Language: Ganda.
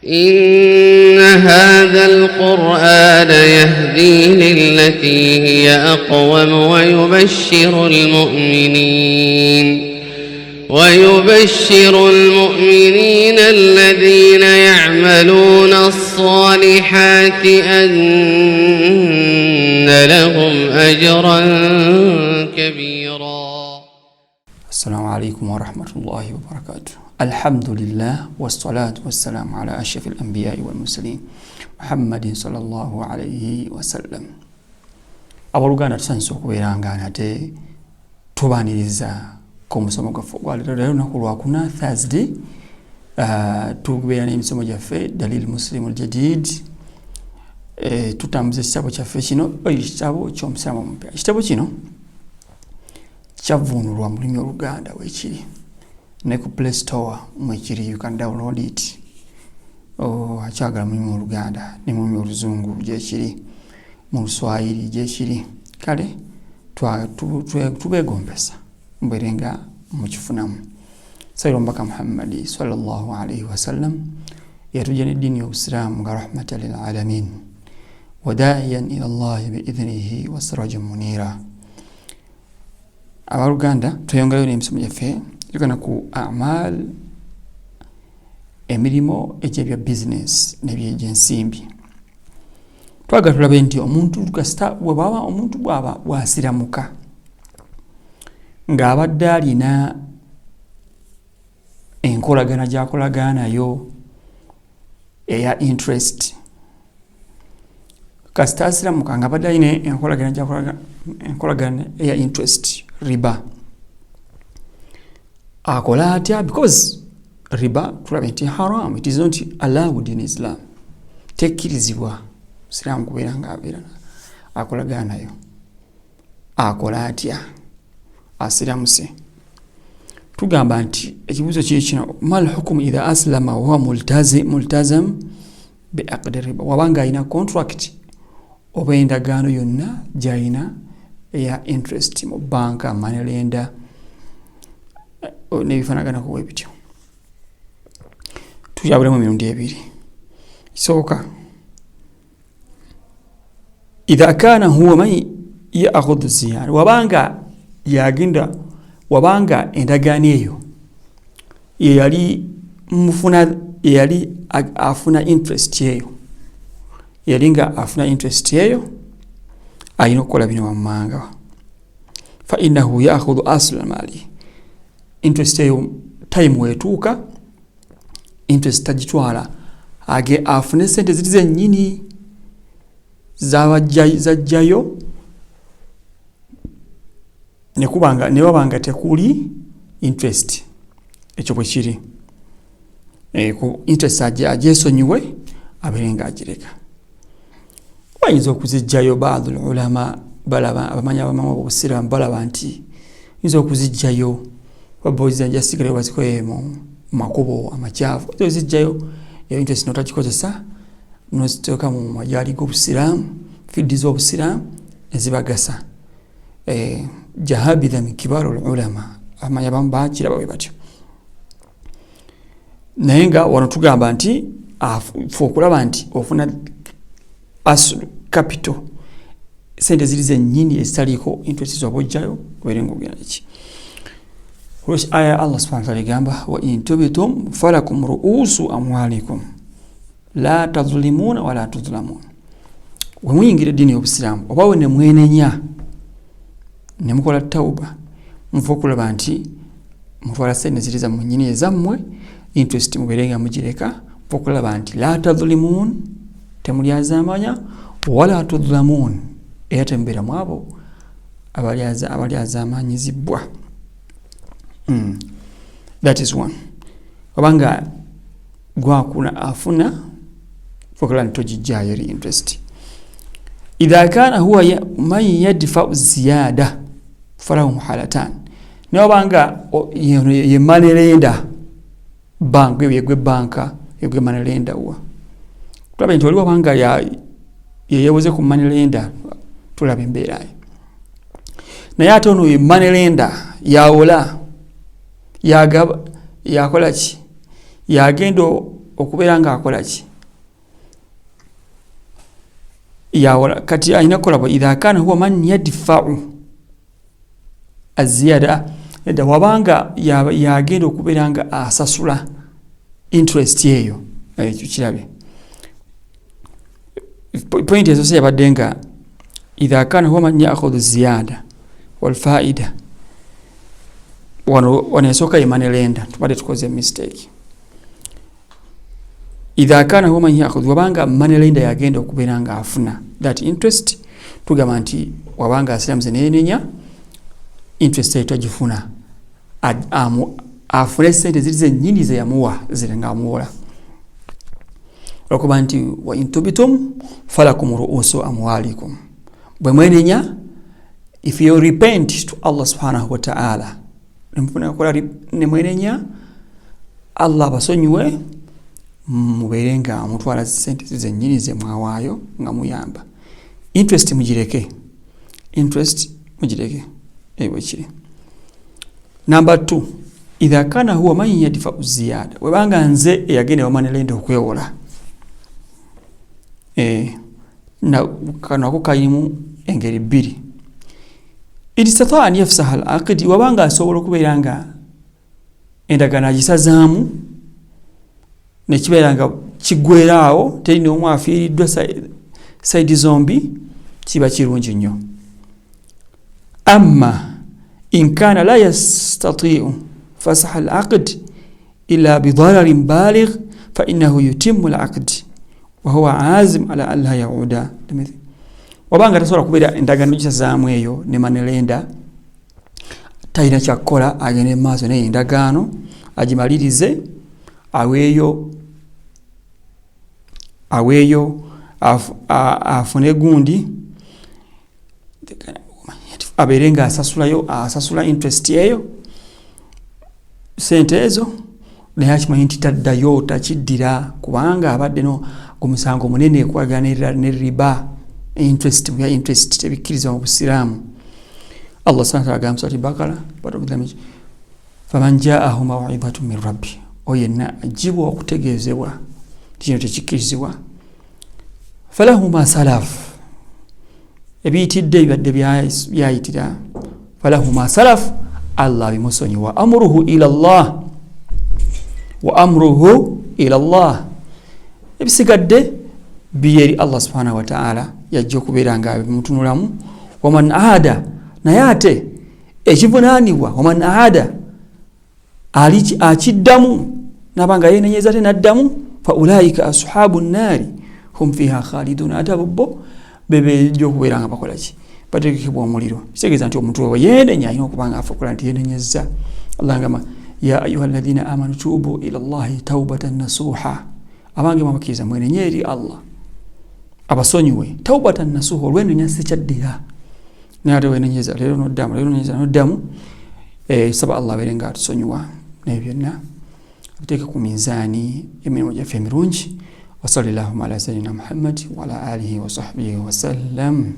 إن هذا القرآن يهدي للتي هي أقوم ويبشر المؤمنين الذين يعملون الصالحات أن لهم أجرا كبيرا. السلام عليكم ورحمة الله وبركاته. الحمد لله والصلاة والسلام على أشرف الأنبياء والمرسلين محمد صلى الله عليه وسلم. Abaluganda tusanze okubeeranga nate tubaaniriza ku musomo gwaffe gwaleero lunaku lwakuna Thursday. Tubeera n'emisomo gyaffe Dalil Muslim al-Jadid. Tutambuza ekitabo kyaffe kino ekitabo ky'omusiramu omupya. Ekitabo kino kyavuunulwa mu lulimi Oluganda weekiri ne ku Play Store mwekiri, you can download it. Akyagala mu lulimi Oluganda ne mu lulimi Oluzungu gyekiri, mu Luswayiri gyekiri. Kale tubeegombesa mbeerenga mukifunamu. Sayyidina Omubaka Muhammad sallallahu alayhi wasallam yatujja n'eddiini y'Obusiraamu nga rahmatan lil alamin wa daa'iyan ila Allahi bi'idhnihi wa sirajan munira. Abaluganda tweyongerayo n'emisomo gyaffe tugana ku amal, emirimo egy'ebya business n'eby'ensimbi. Twagala tulabe nti omuntu kasita omuntu bw'asiramuka ng'abadde alina enkolagana gy'akolagana nayo eya interest. Kasita asiramuka ng'abadde alina enkolagana eya interest, riba, akola atya? Because riba tulabe nti haram, it is not allowed in Islam. Tekkirizibwa Musiraamu kubeera ng'abeera akolagana nayo. Akola atya? Asiramuse. Tugamba nti ekibuuzo kino, mal hukumu idha aslama wa huwa multazam bi aqdi riba. Wabanga alina contract oba endagaano yonna gy'alina eya interest mu banka, money lender n'ebifaanaganako bwe bityo. Tukyabulemu emirundi ebiri. Kisooka, idha kana huwa man ya'khudhu ziyada, wabanga endagaano eyo yali afuna interest eyo, yalinga afuna interest eyo, alina okukola bino wammanga. Fa innahu ya'khudhu asla mali, interest eyo time wetuuka, interest tagitwala, afune sente ziri zennyini zajjayo ne wabanga tekuli interest. Ekyo bwe kiri. Ku interest agyesonyiwe abeere ng'agireka. Bayinza okuzijjayo baadhi ulama balaba, abamanyi abamaama b'Obusiraamu balaba nti yinza okuzijjayo baboziza njasigale bazikoye mu makubo amakyafu, ozijjayo interest notagikozesa n'oziteeka mu majaali g'Obusiraamu, fiddi z'Obusiraamu ezibagasa. Jahabidha min kibaru ulama, abamanyi abamu bakiraba bwe batyo. Naye nga wano tugamba nti fe okulaba nti ofuna asulu capital, sente ziri zennyini ezitaliiko interest z'obojjayo obeere ng'ogenda ki. Olwekyo aya Allah subhanahu wa ta'ala egamba wa in tubtum falakum ru'usu amwalikum la tadhlimuna wa la tudhlamun. We muyingira eddiini y'Obusiraamu oba we ne mwenenya ne mukola tawuba, muva okulaba nti mutwala sente ziri zammwe nnyini ezammwe, interest mubeere nga mugireka, muva okulaba nti la tadhlimun, temulyazaamanya, wala tudhlamun, era temubeera mu abo abalyazaamanyizibwa. That is one. Wabanga gwakuna afuna fokola ntojijjayo eri interest. Idha kana huwa man yadfa'u ziyada falahu muhalatan. Ne wabanga ye money lender bank, yegwe banka, yegwe money lender wa. Tulabe nti waliwo wabanga yeyewoze ku money lender, tulabe embeera. Naye ate ono ye money lender yawola yakola ki, yagenda okubeera nga akola ki yawola kati alina kukola bwe idha kana huwa man yadfa'u aziyada edda wabanga yagenda okubeera nga asasula interest eyo ekyo kirabe point ezo se yabadde nga idha kana huwa man ya'khudhu ziyada wal fa'ida wano esooka ye money lender tubadde tukoze mistake idha kana huwa man ya'khudhu wabanga money lender yagenda okubeera nga afuna that interest tugamba nti wabanga asiramuze nenenya interest eyo tagifuna afune sente ziri zennyini ze yamuwa ziri nga amuwola olwokuba nti wa intubitum falakum ru'usu amwalikum bwe mwenenya if you repent to Allah subhanahu wa ta'ala ne mwenenya Allah abasonyiwe mubeere nga mutwala sente zennyini ze mwawaayo nga muyamba interest mugireke ewe kiri number 2 idha kana huwa man yadfa'u ziyada webanga nze eyagenda wamanelenda okwewola na kanako kayimu engeri bbiri idistata an yafsaha al-aqdi wabanga asobola okubeera nga endagano agisazaamu nekibeera nga kigweraawo teri n'omu afiiriddwa saidi zombi kiba kirungi nnyo amma in kana la yastati'u fasaha al-aqd illa bidararin baligh fa innahu yutimmu al-aqd wa huwa azim ala an la yauda wabanga tasobola kubeera endagano gisazaamu eyo ne manelenda talina kyakkola agende maaso naye endagaano agimalirize aweeyo afune gundi abeere nga asasula interest eyo sente ezo naye akimanyi nti taddayo takiddira kubanga abadde omusango munene ekwagana ne riba interest tebikkiriza mu busiraamu Allah subhanahu wa ta'ala agamba surati Bakara faman ja'ahu maw'izatun min rabbi oyenna ajibwa okutegeezebwa kino tekikkirizibwa falahu ma salaf ebiyitidde ebibadde byayitira falahu ma salaf Allah bimusonyi wa amruhu ila Allah ebisigadde biyeri Allah subhanahu wa ta'ala yajja okubeera nga bimutunulamu waman aada naye ate ekivunaanibwa waman aada akiddamu nabanga yenenyeza te naddamu fa ulaika ashabu nnaari hum fiha khalidun ate bo bebejja okubeera nga bakola ki bategekebwa omuliro kitegeeza nti omuntu we yenenya alina okuba nga afuukula nti yenenyeza Allah ngamba ya ayuha alladhina amanu tubu ila Allahi taubatan nasuha abange mwabakkiriza mwenenye eri Allah abasonyiwe taubatan nasuha olwenenya sikyaddira naye ate wenenyeza leero noddamu saba Allah abeere nga atusonyiwa naye byonna abiteeke ku minzaani emirimu gyaffe emirungi wa sallallahu ala sayyidina Muhammad wa ala alihi wa sahbihi wa sallam.